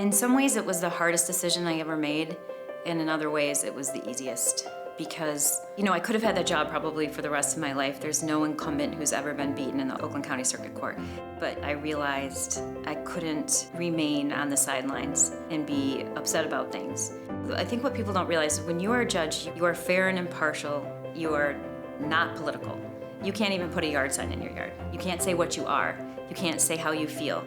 In some ways, it was the hardest decision I ever made, and in other ways, it was the easiest. Because, I could have had that job probably for the rest of my life. There's no incumbent who's ever been beaten in the Oakland County Circuit Court. But I realized I couldn't remain on the sidelines and be upset about things. I think what people don't realize is when you are a judge, you are fair and impartial. You are not political. You can't even put a yard sign in your yard. You can't say what you are. You can't say how you feel,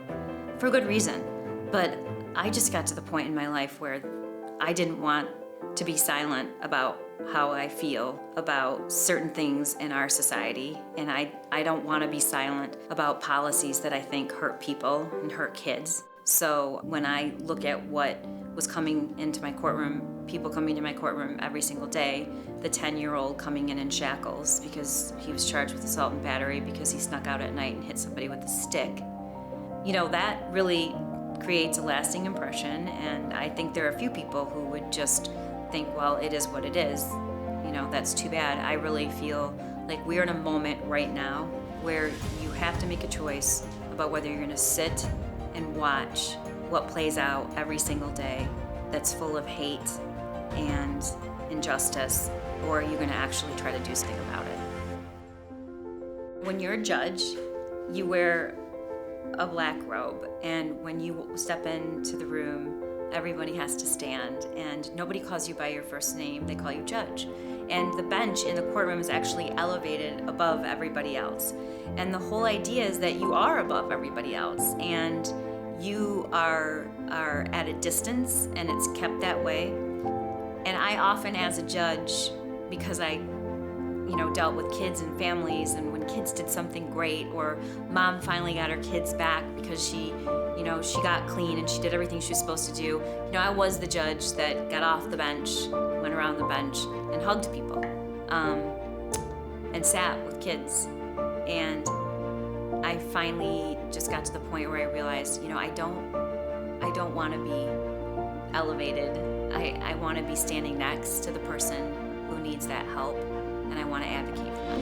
for good reason. But I just got to the point in my life where I didn't want to be silent about how I feel about certain things in our society, and I don't want to be silent about policies that I think hurt people and hurt kids. So when I look at what was coming into my courtroom, people coming to my courtroom every single day, the 10-year-old coming in shackles because he was charged with assault and battery because he snuck out at night and hit somebody with a stick, that really creates a lasting impression, and I think there are a few people who would just think, well, it is what it is. That's too bad. I really feel like we're in a moment right now where you have to make a choice about whether you're going to sit and watch what plays out every single day that's full of hate and injustice, or are you going to actually try to do something about it? When you're a judge, you wear a black robe, and when you step into the room, everybody has to stand, and nobody calls you by your first name, they call you judge. And the bench in the courtroom is actually elevated above everybody else. And the whole idea is that you are above everybody else, and you are at a distance, and it's kept that way. And I often, as a judge, because I dealt with kids and families, and when kids did something great, or mom finally got her kids back because she got clean and she did everything she was supposed to do. I was the judge that got off the bench, went around the bench, and hugged people, and sat with kids. And I finally just got to the point where I realized, I don't want to be elevated. I want to be standing next to the person who needs that help, and I want to advocate for them.